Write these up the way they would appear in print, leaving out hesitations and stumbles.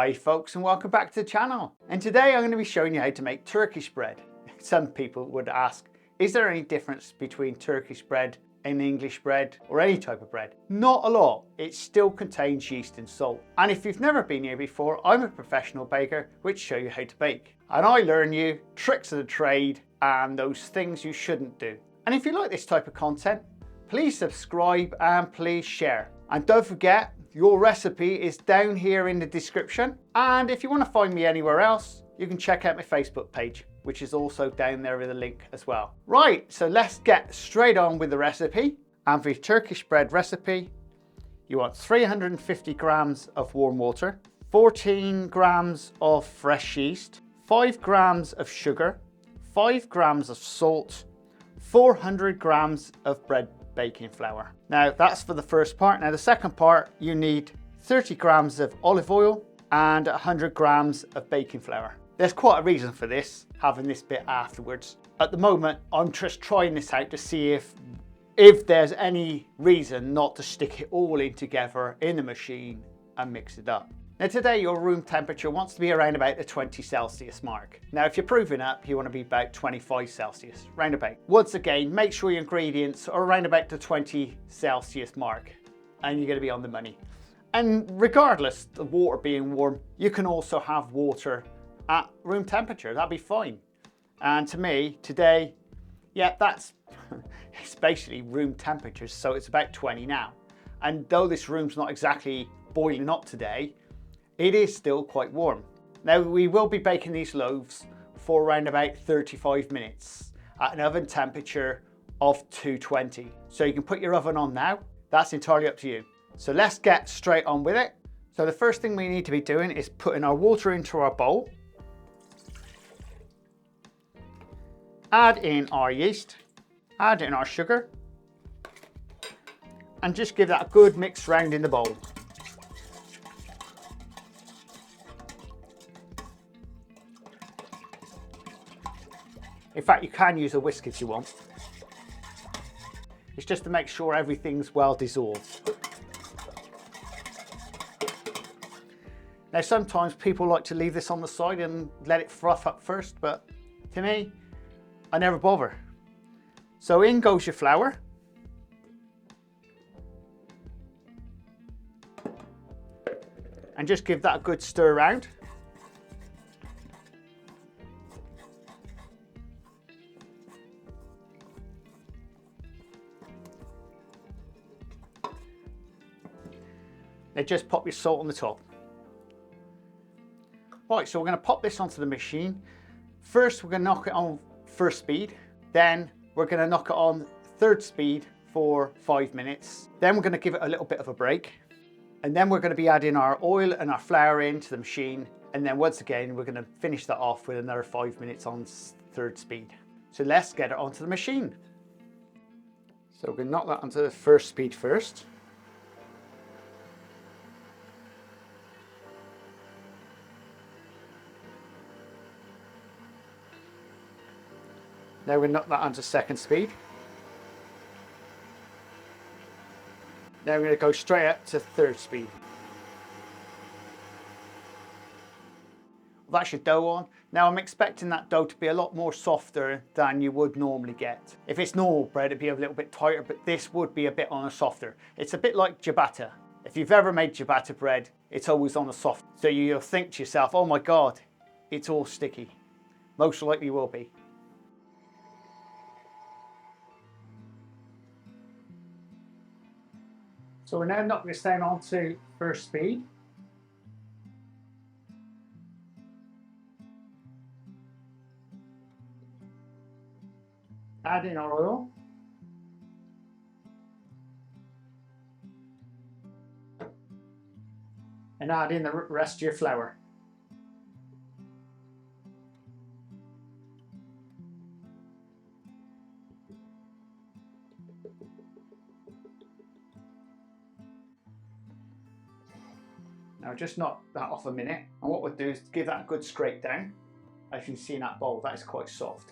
Hi folks, and welcome back to the channel. And today I'm going to be showing you how to make Turkish bread. Some people would ask, is there any difference between Turkish bread and English bread or any type of bread? Not a lot. It still contains yeast and salt. And if you've never been here before, I'm a professional baker which show you how to bake. And I learn you tricks of the trade and those things you shouldn't do. And if you like this type of content, please subscribe and please share. And don't forget, your recipe is down here in the description. And if you want to find me anywhere else, you can check out my Facebook page, which is also down there with a link as well. Right, so let's get straight on with the recipe. And for your Turkish bread recipe, you want 350 grams of warm water, 14 grams of fresh yeast, 5 grams of sugar, 5 grams of salt, 400 grams of bread baking flour. Now that's for the first part. Now the second part, you need 30 grams of olive oil and 100 grams of baking flour. There's quite a reason for this, having this bit afterwards. At the moment, I'm just trying this out to see if there's any reason not to stick it all in together in the machine and mix it up. Now today your room temperature wants to be around about the 20 Celsius mark. Now if you're proving up, you want to be about 25 Celsius, round about. Once again, make sure your ingredients are around about the 20 Celsius mark and you're going to be on the money. And regardless of water being warm, you can also have water at room temperature, that'd be fine. And to me, today, yeah, that's it's basically room temperature, so it's about 20 now. And though this room's not exactly boiling up today, it is still quite warm. Now we will be baking these loaves for around about 35 minutes at an oven temperature of 220. So you can put your oven on now, that's entirely up to you. So let's get straight on with it. So the first thing we need to be doing is putting our water into our bowl. Add in our yeast, add in our sugar, and just give that a good mix round in the bowl. In fact, you can use a whisk if you want. It's just to make sure everything's well dissolved. Now, sometimes people like to leave this on the side and let it froth up first, but to me, I never bother. So in goes your flour. And just give that a good stir around. Now just pop your salt on the top. Right, so we're going to pop this onto the machine. First, we're going to knock it on first speed. Then we're going to knock it on third speed for 5 minutes. Then we're going to give it a little bit of a break. And then we're going to be adding our oil and our flour into the machine. And then once again, we're going to finish that off with another 5 minutes on third speed. So let's get it onto the machine. So we're going to knock that onto the first speed first. Now we're going to knock that onto second speed. Now we're going to go straight up to third speed. Well, that's your dough on. Now I'm expecting that dough to be a lot more softer than you would normally get. If it's normal bread, it'd be a little bit tighter, but this would be a bit on a softer. It's a bit like ciabatta. If you've ever made ciabatta bread, it's always on a soft. So you'll think to yourself, oh my God, it's all sticky. Most likely will be. So we're now knocking this down onto first speed. Add in our oil. And add in the rest of your flour. Now just knock that off a minute, and what we'll do is give that a good scrape down. As you can see in that bowl, that is quite soft.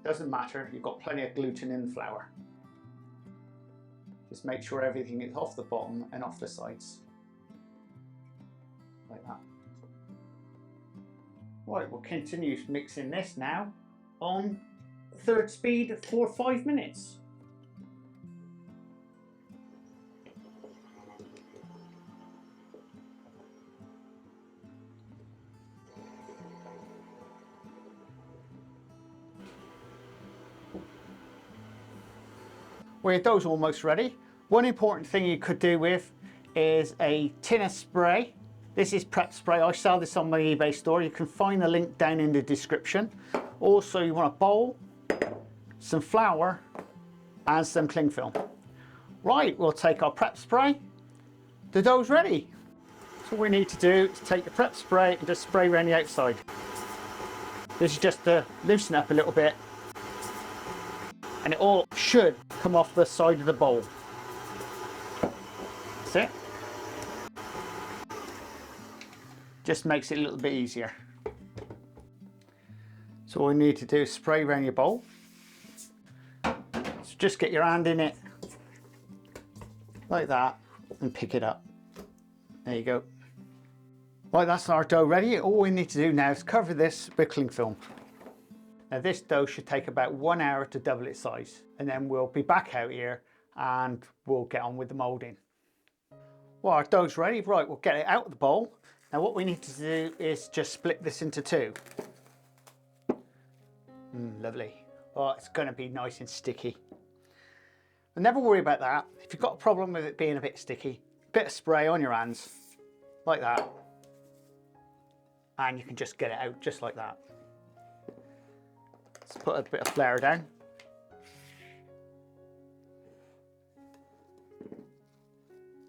Doesn't matter, you've got plenty of gluten in the flour. Just make sure everything is off the bottom and off the sides, like that. Right, we'll continue mixing this now on third speed for 5 minutes. Well, your dough's almost ready. One important thing you could do with is a tin of spray. This is prep spray. I sell this on my eBay store. You can find the link down in the description. Also, you want a bowl, some flour, and some cling film. Right, we'll take our prep spray. The dough's ready. So all we need to do is take the prep spray and just spray around the outside. This is just to loosen up a little bit, and it all should come off the side of the bowl. That's it. Just makes it a little bit easier. So all you need to do is spray around your bowl. So just get your hand in it like that and pick it up. There you go. Right, that's our dough ready. All we need to do now is cover this with cling film. Now this dough should take about 1 hour to double its size, and then we'll be back out here and we'll get on with the moulding. Well, our dough's ready. Right, we'll get it out of the bowl. Now what we need to do is just split this into two. Lovely. Oh, it's going to be nice and sticky. But never worry about that. If you've got a problem with it being a bit sticky, a bit of spray on your hands, like that, and you can just get it out just like that. Let's put a bit of flour down.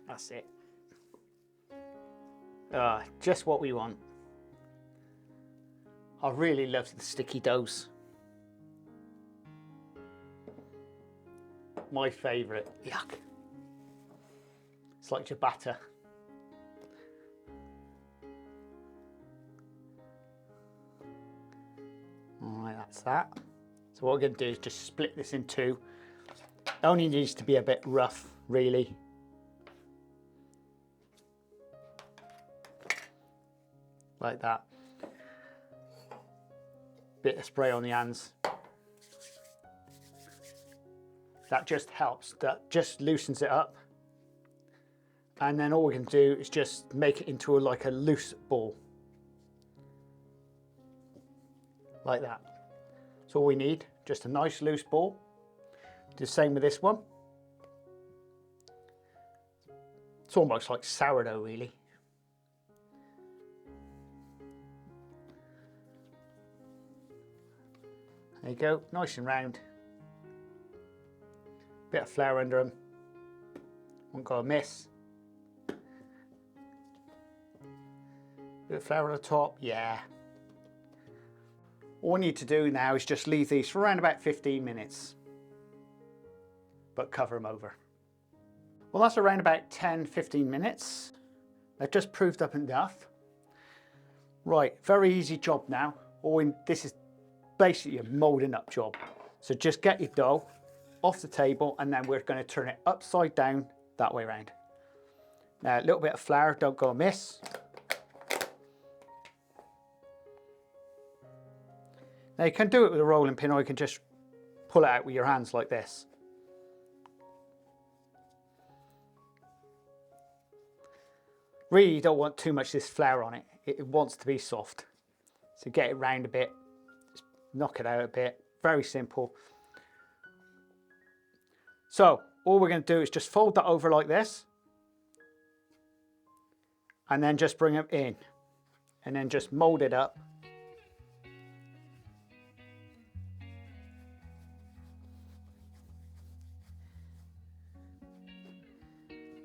That's it. Just what we want. I really love the sticky doughs. My favourite. Yuck. It's like ciabatta. Alright, that's that. So what we're going to do is just split this in two. It only needs to be a bit rough, really. Like that. Bit of spray on the hands. That just helps, that just loosens it up. And then all we can do is just make it into like a loose ball. Like that. That's all we need, just a nice loose ball. Do the same with this one. It's almost like sourdough, really. There you go, nice and round. Bit of flour under them. Won't go amiss. Bit of flour on the top, yeah. All we need to do now is just leave these for around about 15 minutes. But cover them over. Well, that's around about 10-15 minutes. They've just proved up enough. Right, very easy job now. This is basically a moulding up job. So just get your dough off the table, and then we're going to turn it upside down that way around. Now a little bit of flour, don't go amiss. Now you can do it with a rolling pin, or you can just pull it out with your hands like this. Really, you don't want too much of this flour on it. It wants to be soft. So get it round a bit, just knock it out a bit. Very simple. So all we're going to do is just fold that over like this, and then just bring it in, and then just mould it up.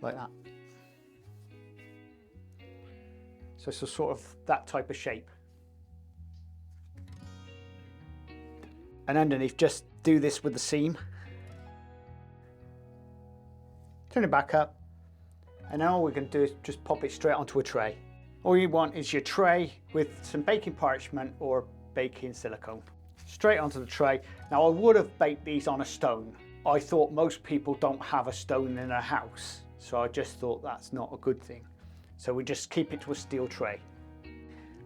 Like that. So it's a sort of that type of shape. And underneath, just do this with the seam. Turn it back up, and then all we're going to do is just pop it straight onto a tray. All you want is your tray with some baking parchment or baking silicone. Straight onto the tray. Now I would have baked these on a stone. I thought most people don't have a stone in their house, so I just thought that's not a good thing. So we just keep it to a steel tray.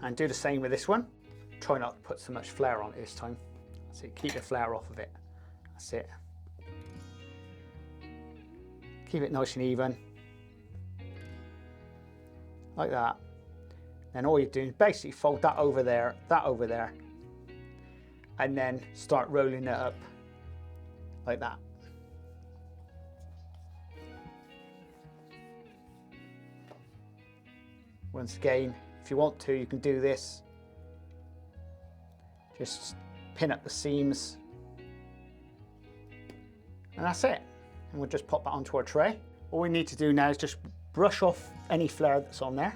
And do the same with this one. Try not to put so much flour on it this time. That's it, keep the flour off of it. That's it. Keep it nice and even. Like that. Then all you're doing is basically fold that over there, and then start rolling it up like that. Once again, if you want to, you can do this. Just pin up the seams. And that's it. And we'll just pop that onto our tray. All we need to do now is just brush off any flour that's on there.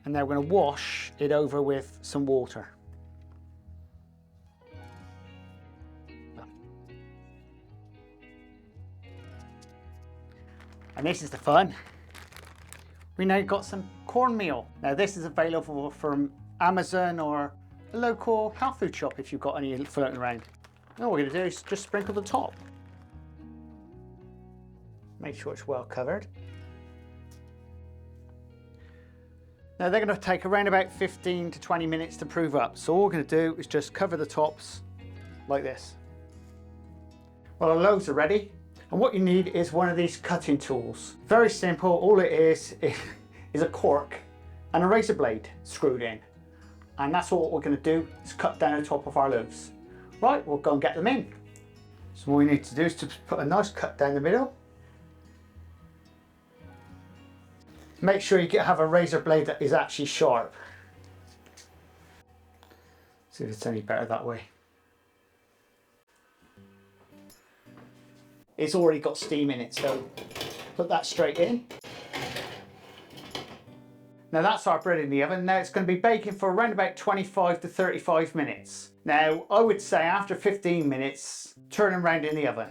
And then we're going to wash it over with some water. And this is the fun. We now got some cornmeal. Now this is available from Amazon or a local health food shop if you've got any floating around. All we're going to do is just sprinkle the top. Make sure it's well covered. Now they're going to take around about 15 to 20 minutes to prove up. So all we're going to do is just cover the tops like this. Well, our loaves are ready. And what you need is one of these cutting tools. Very simple. All it is a cork and a razor blade screwed in. And that's all we're going to do is cut down the top of our loaves. Right, we'll go and get them in. So all we need to do is to put a nice cut down the middle. Make sure you have a razor blade that is actually sharp. See if it's any better that way. It's already got steam in it, so put that straight in. Now that's our bread in the oven. Now it's going to be baking for around about 25 to 35 minutes. Now I would say after 15 minutes, turn them around in the oven.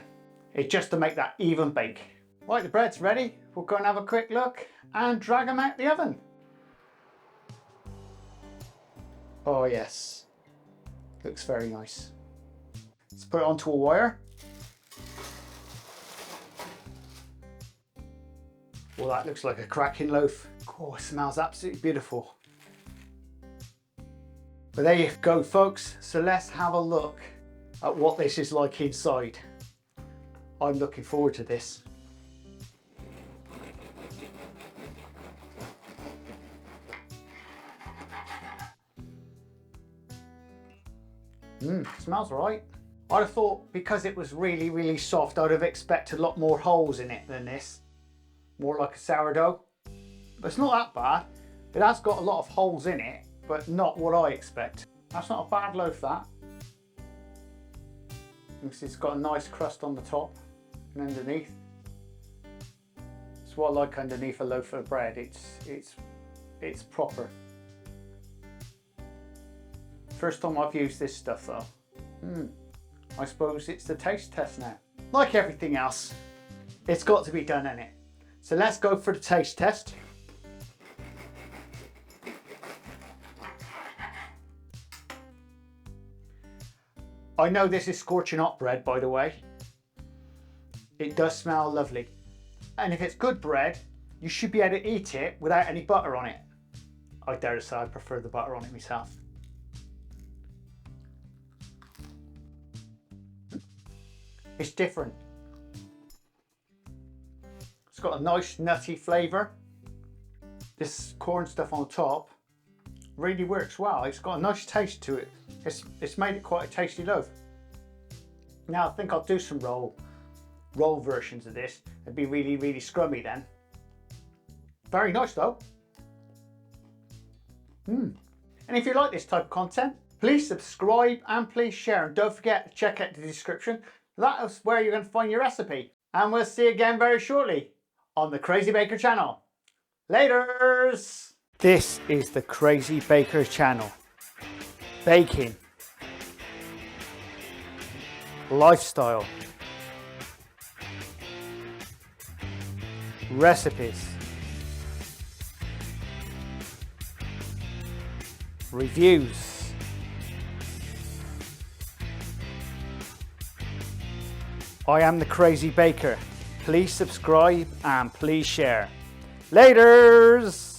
It's just to make that even bake. Right, the bread's ready. We'll go and have a quick look and drag them out the oven. Oh yes, looks very nice. Let's put it onto a wire. Well, that looks like a cracking loaf. Oh, it smells absolutely beautiful. But there you go, folks. So let's have a look at what this is like inside. I'm looking forward to this. Smells right. I'd have thought because it was really, really soft, I'd have expected a lot more holes in it than this. More like a sourdough. But it's not that bad. It has got a lot of holes in it, but not what I expect. That's not a bad loaf, that. It's got a nice crust on the top and underneath. It's what I like underneath a loaf of bread. It's proper. First time I've used this stuff though. I suppose it's the taste test now. Like everything else, it's got to be done, innit? So let's go for the taste test. I know this is scorching hot bread, by the way. It does smell lovely. And if it's good bread, you should be able to eat it without any butter on it. I dare to say I prefer the butter on it myself. It's different. It's got a nice nutty flavour. This corn stuff on top really works well. It's got a nice taste to it. It's made it quite a tasty loaf. Now I think I'll do some roll versions of this. It'd be really, really scrummy then. Very nice though. And if you like this type of content, please subscribe and please share. And don't forget to check out the description. That's where you're going to find your recipe. And we'll see you again very shortly on the Crazy Baker channel. Laters! This is the Crazy Baker channel. Baking. Lifestyle. Recipes. Reviews. I am the Crazy Baker. Please subscribe and please share. Laters!